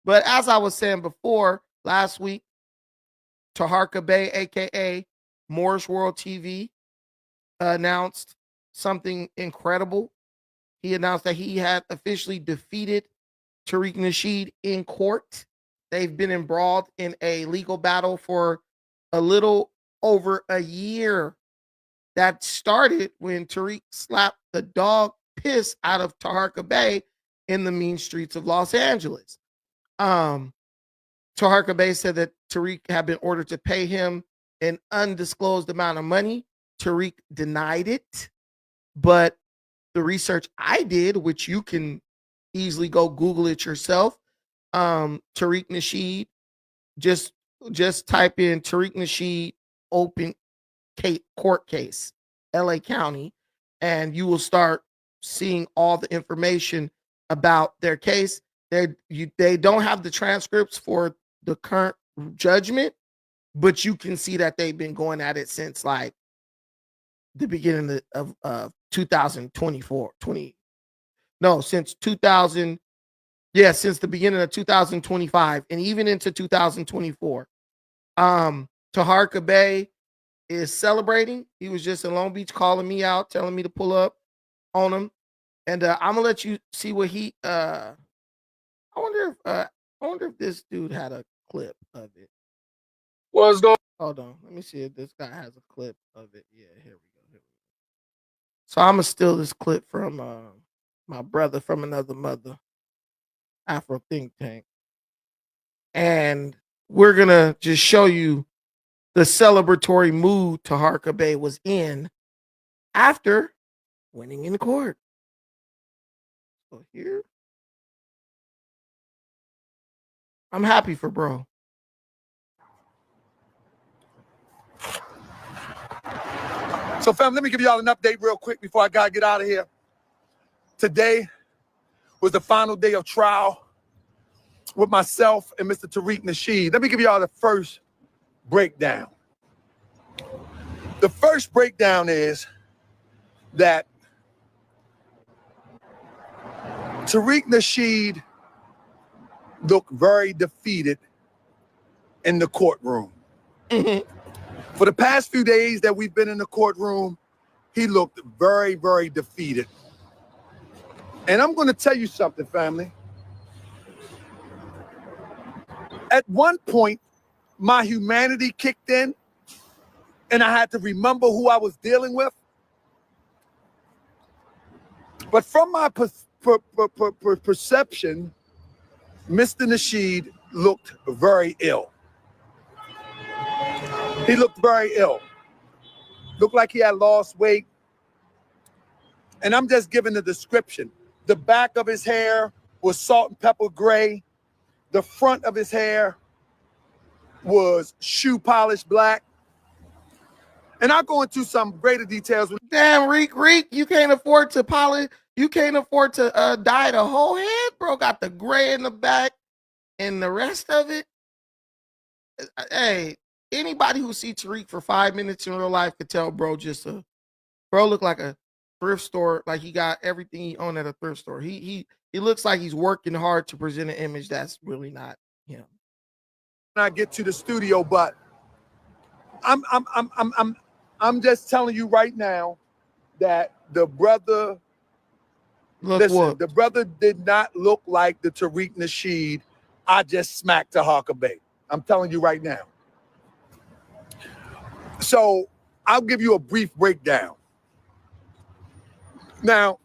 But as I was saying before, last week, Taharka Bey, aka Morris World TV, announced something incredible. He announced that he had officially defeated Tariq Nasheed in court. They've been embroiled in a legal battle for a little over a year. That started when Tariq slapped the dog piss out of Taharka Bey in the mean streets of Los Angeles. Taharka Bey said that Tariq had been ordered to pay him an undisclosed amount of money. Tariq denied it, but the research I did, which you can easily go Google it yourself, Tariq Nasheed, just type in Tariq Nasheed open court case, LA County, and you will start seeing all the information about their case. They don't have the transcripts for the current judgment, but you can see that they've been going at it since like the beginning of 2024, since 2000, since the beginning of 2025 and even into 2024. Taharka Bey is celebrating. He was just in Long Beach calling me out, telling me to pull up on him. And I'm gonna let you see what he I wonder if this dude had a clip of it. What's going? Hold on. Let me see if this guy has a clip of it. Yeah, here we go. So I'm gonna steal this clip from my brother from another mother, Afro Think Tank. And we're gonna just show you the celebratory mood Taharka Bey was in after winning in court. So here, I'm happy for bro. So, fam, let me give y'all an update real quick before I gotta get out of here. Today was the final day of trial with myself and Mr. Tariq Nasheed. Let me give y'all the first breakdown. The first breakdown is that Tariq Nasheed looked very defeated in the courtroom. For the past few days that we've been in the courtroom, he looked very, very defeated. And I'm going to tell you something, family. At one point, my humanity kicked in, and I had to remember who I was dealing with. But from my perception, Mr. Nasheed looked very ill. He looked very ill. Looked like he had lost weight. And I'm just giving the description. The back of his hair was salt and pepper gray. The front of his hair was shoe polish black. And I'll go into some greater details. Damn, Reek, you can't afford to polish. You can't afford to dye the whole head, bro. Got the gray in the back and the rest of it. Hey, anybody who see Tariq for 5 minutes in real life could tell bro look like a thrift store, like he got everything he owned at a thrift store. He looks like he's working hard to present an image that's really not him. I get to the studio, but I'm just telling you right now that the brother, the brother did not look like the Tariq Nasheed I just smacked Taharka Bey. I'm telling you right now. So I'll give you a brief breakdown. Now,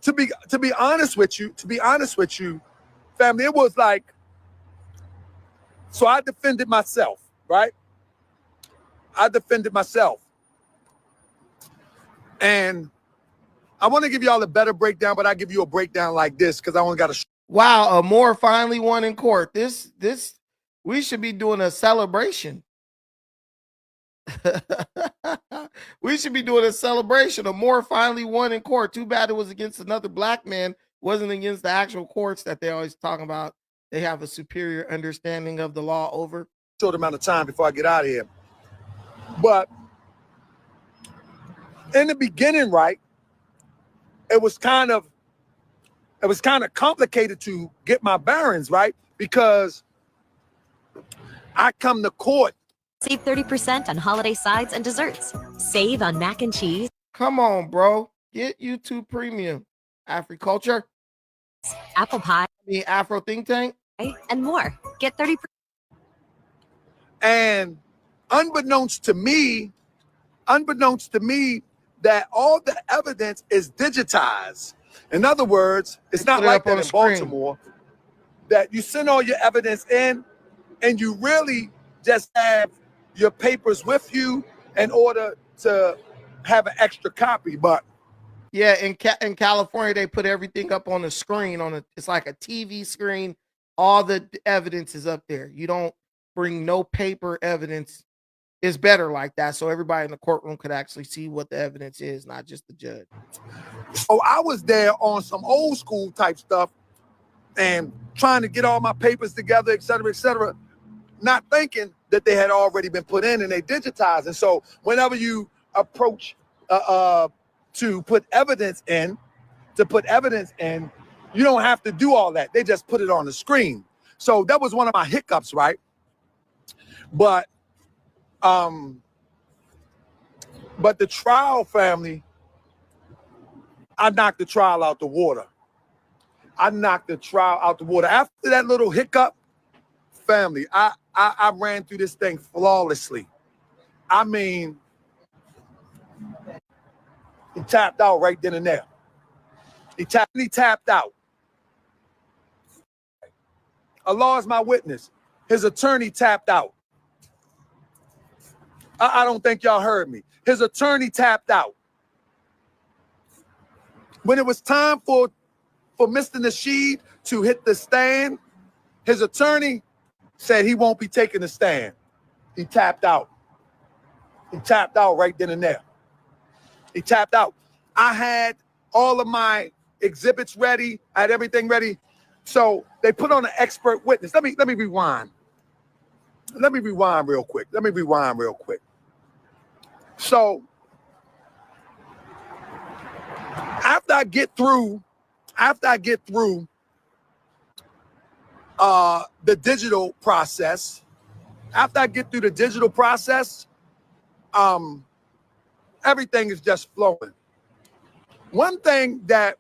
to be honest with you, family, it was like, so I defended myself, right? I defended myself. And I want to give y'all a better breakdown, but I give you a breakdown like this because I only got a. Wow, Amore finally won in court. This we should be doing a celebration. We should be doing a celebration. Amore finally won in court. Too bad it was against another black man. Wasn't against the actual courts that they always talking about. They have a superior understanding of the law over. Short amount of time before I get out of here. But in the beginning, right, it was kind of complicated to get my bearings, right? because I come to court. Save 30% on holiday sides and desserts. Save on mac and cheese. Come on, bro. Get YouTube Premium. Africulture. Apple pie. Afro Think Tank. And more. Get 30%. And unbeknownst to me, that all the evidence is digitized. In other words, it's not like that in Baltimore, that you send all your evidence in and you really just have your papers with you in order to have an extra copy. But yeah, in California, they put everything up on the screen. It's like a TV screen. All the evidence is up there. You don't bring no paper evidence. It's better like that, so everybody in the courtroom could actually see what the evidence is, not just the judge. So I was there on some old school type stuff and trying to get all my papers together, et cetera, not thinking that they had already been put in and they digitized. And so whenever you approach to put evidence in, you don't have to do all that. They just put it on the screen. So that was one of my hiccups, right? But the trial, family, I knocked the trial out the water. After that little hiccup, family, I ran through this thing flawlessly. I mean, he tapped out right then and there. He tapped out. Allah is my witness. His attorney tapped out. I don't think y'all heard me. His attorney tapped out. When it was time for Mr. Nasheed to hit the stand, his attorney said he won't be taking the stand. He tapped out. He tapped out right then and there. He tapped out. I had all of my exhibits ready. I had everything ready. So they put on an expert witness. Let me rewind. Let me rewind real quick. So after I get through the digital process, everything is just flowing. One thing that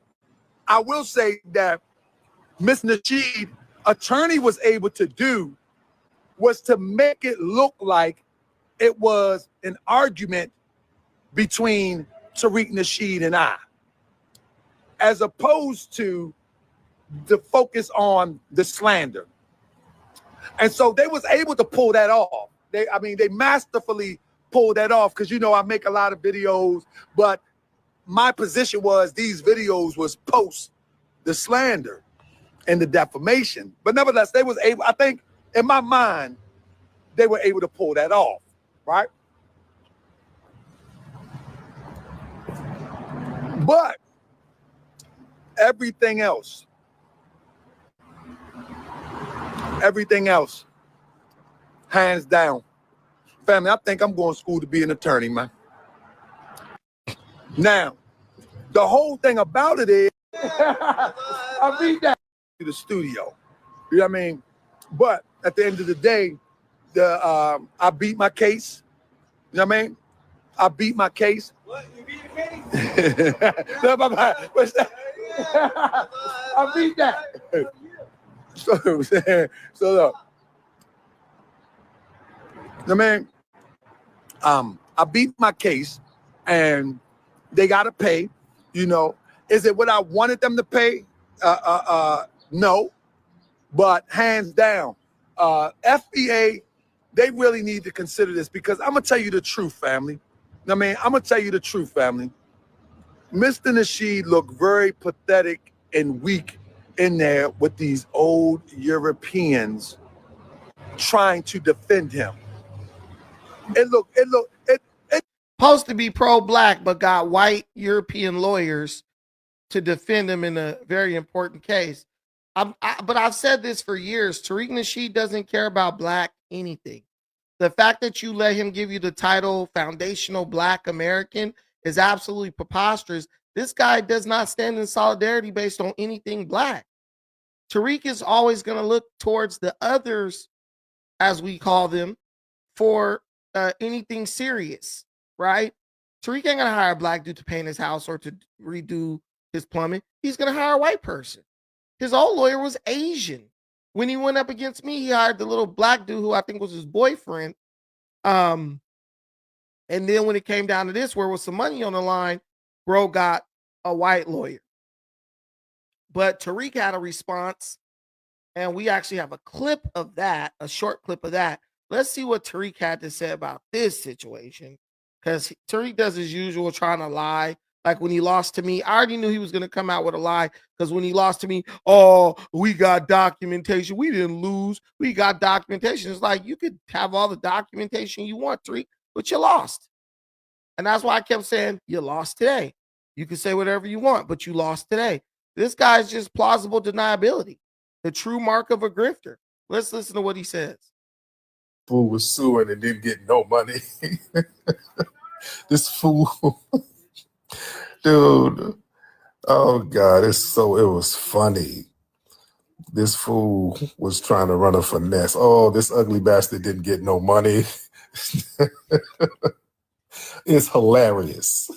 I will say that Ms. Nasheed attorney was able to do was to make it look like it was an argument between Tariq Nasheed and I, as opposed to the focus on the slander. And so they was able to pull that off. They masterfully pulled that off, because I make a lot of videos, but my position was these videos was post the slander and the defamation. But nevertheless, they was able, I think in my mind, they were able to pull that off, right? But everything else, hands down, family, I think I'm going to school to be an attorney, man. Now, the whole thing about it is, I beat that to the studio. You know what I mean? But at the end of the day, I beat my case. You know what I mean? I beat my case. What? You beat the case? What's that? I beat that. So look. I mean, I beat my case, and they gotta pay. Is it what I wanted them to pay? No, but hands down, FBA, they really need to consider this, because I'm gonna tell you the truth, family. Mr. Nasheed looked very pathetic and weak in there with these old Europeans trying to defend him. It supposed to be pro-black, but got white European lawyers to defend him in a very important case. But I've said this for years. Tariq Nasheed doesn't care about black anything. The fact that you let him give you the title foundational Black American is absolutely preposterous. This guy does not stand in solidarity based on anything black. Tariq is always going to look towards the others, as we call them, for anything serious, right? Tariq ain't going to hire a black dude to paint his house or to redo his plumbing. He's going to hire a white person. His old lawyer was Asian. When he went up against me, he hired the little black dude who I think was his boyfriend. And then when it came down to this, where was some money on the line, bro got a white lawyer. But Tariq had a response, and we actually have a clip of that, a short clip of that. Let's see what Tariq had to say about this situation, because Tariq does his usual trying to lie. Like when he lost to me, I already knew he was going to come out with a lie, because when he lost to me, oh, we got documentation. We didn't lose. We got documentation. It's like, you could have all the documentation you want, Tariq, but you lost. And that's why I kept saying, you lost today. You can say whatever you want, but you lost today. This guy's just plausible deniability, the true mark of a grifter. Let's listen to what he says. Fool was suing and didn't get no money. This fool, dude. Oh God, it was funny. This fool was trying to run a finesse. Oh, this ugly bastard didn't get no money. It's hilarious.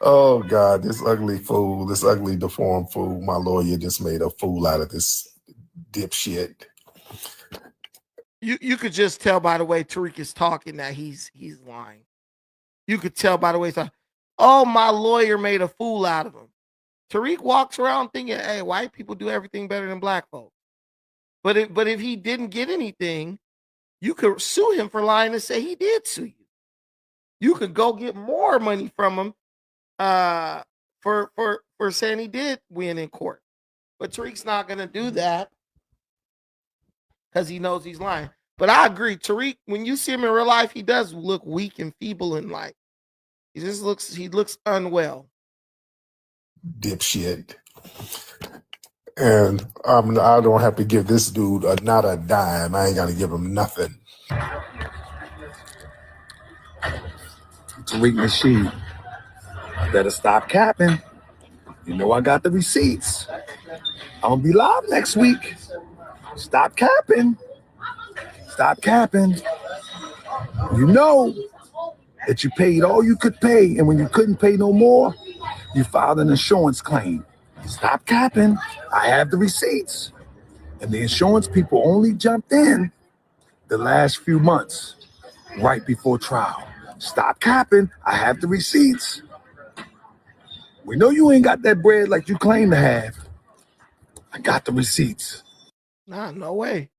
Oh God, this ugly fool, this ugly deformed fool. My lawyer just made a fool out of this dipshit. You could just tell by the way Tariq is talking that he's lying. You could tell by the way he's talking. Oh, my lawyer made a fool out of him. Tariq walks around thinking, hey, white people do everything better than black folks. But if he didn't get anything, you could sue him for lying and say he did sue you. You could go get more money from him for saying he did win in court. But Tariq's not going to do that because he knows he's lying. But I agree, Tariq, when you see him in real life, he does look weak and feeble in life. He looks unwell. Dipshit. And I don't have to give this dude not a dime. I ain't got to give him nothing. Tariq Nasheed, better stop capping. You know I got the receipts. I'm gonna be live next week. Stop capping. Stop capping. You know that you paid all you could pay, and when you couldn't pay no more, you filed an insurance claim. Stop capping. I have the receipts. And the insurance people only jumped in the last few months, right before trial. Stop capping. I have the receipts. We know you ain't got that bread like you claim to have. I got the receipts. Nah, no way.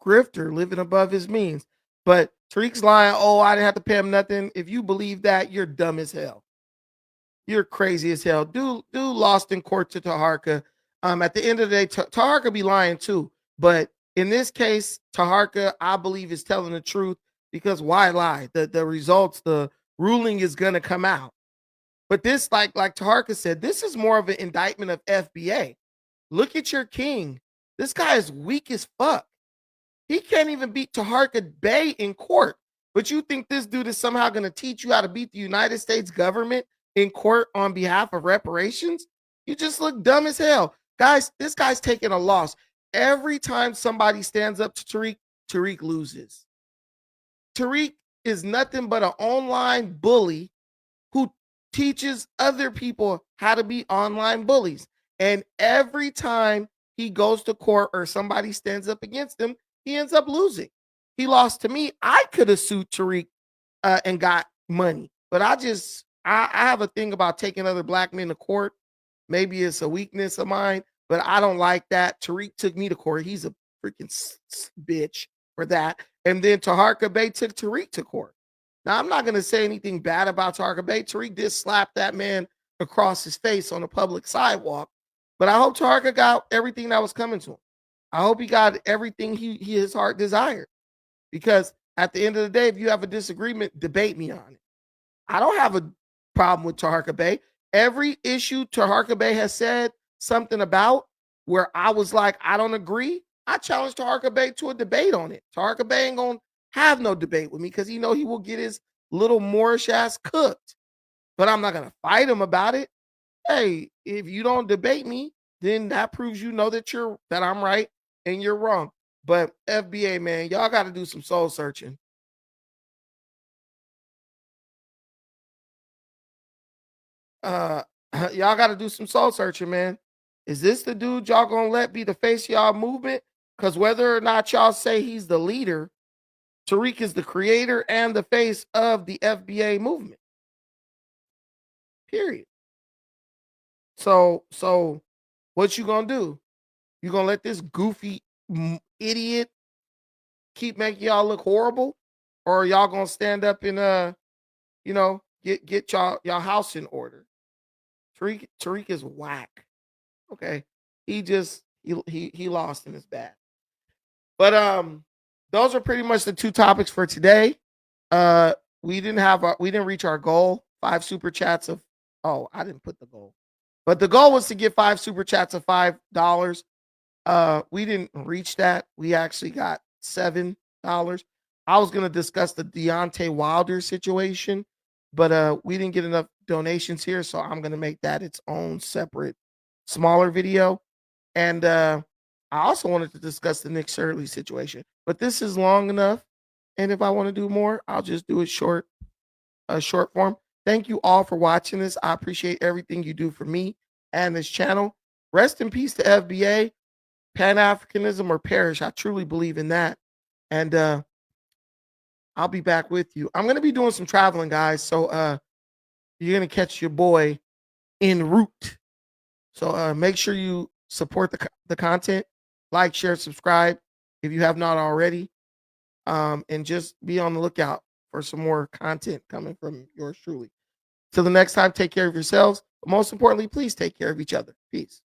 Grifter living above his means. But Tariq's lying, oh, I didn't have to pay him nothing. If you believe that, you're dumb as hell. You're crazy as hell. Dude lost in court to Taharka. At the end of the day, Taharka be lying too. But in this case, Taharka, I believe, is telling the truth, because why lie? The results, the ruling is gonna come out. But this, like Taharka said, this is more of an indictment of FBA. Look at your king. This guy is weak as fuck. He can't even beat Taharka Bey in court. But you think this dude is somehow going to teach you how to beat the United States government in court on behalf of reparations? You just look dumb as hell. Guys, this guy's taking a loss. Every time somebody stands up to Tariq, Tariq loses. Tariq is nothing but an online bully who teaches other people how to be online bullies. And every time he goes to court or somebody stands up against him, he ends up losing. He lost to me. I could have sued Tariq and got money. But I have a thing about taking other black men to court. Maybe it's a weakness of mine, but I don't like that. Tariq took me to court. He's a freaking bitch for that. And then Taharka Bey took Tariq to court. Now, I'm not going to say anything bad about Taharka Bey. Tariq did slap that man across his face on a public sidewalk. But I hope Taharka got everything that was coming to him. I hope he got everything his heart desired. Because at the end of the day, if you have a disagreement, debate me on it. I don't have a problem with Taharka Bey. Every issue Taharka Bey has said something about where I was like, I don't agree, I challenged Taharka Bey to a debate on it. Taharka Bey ain't going to have no debate with me because he will get his little Moorish ass cooked. But I'm not going to fight him about it. Hey, if you don't debate me, then that proves that I'm right and you're wrong. But FBA, man, y'all got to do some soul searching. Y'all got to do some soul searching, man. Is this the dude y'all gonna let be the face of y'all movement? Because whether or not y'all say he's the leader, Tariq is the creator and the face of the FBA movement. Period. So what you gonna do? You gonna let this goofy idiot keep making y'all look horrible, or y'all gonna stand up and get y'all house in order? Tariq is whack. Okay, he lost in his bad. But those are pretty much the two topics for today. We didn't reach our goal. 5 super chats of I didn't put the goal, but the goal was to get 5 super chats of $5. We didn't reach that. We actually got $7. I was gonna discuss the Deontay Wilder situation, but we didn't get enough donations here, so I'm gonna make that its own separate, smaller video. And I also wanted to discuss the Nick Shirley situation, but this is long enough. And if I want to do more, I'll just do it short form. Thank you all for watching this. I appreciate everything you do for me and this channel. Rest in peace to FBA, Pan-Africanism or perish. I truly believe in that. And I'll be back with you. I'm going to be doing some traveling, guys. So you're going to catch your boy en route. So make sure you support the content, like, share, subscribe if you have not already, and just be on the lookout for some more content coming from yours truly. Till the next time, take care of yourselves, but most importantly, please take care of each other. Peace.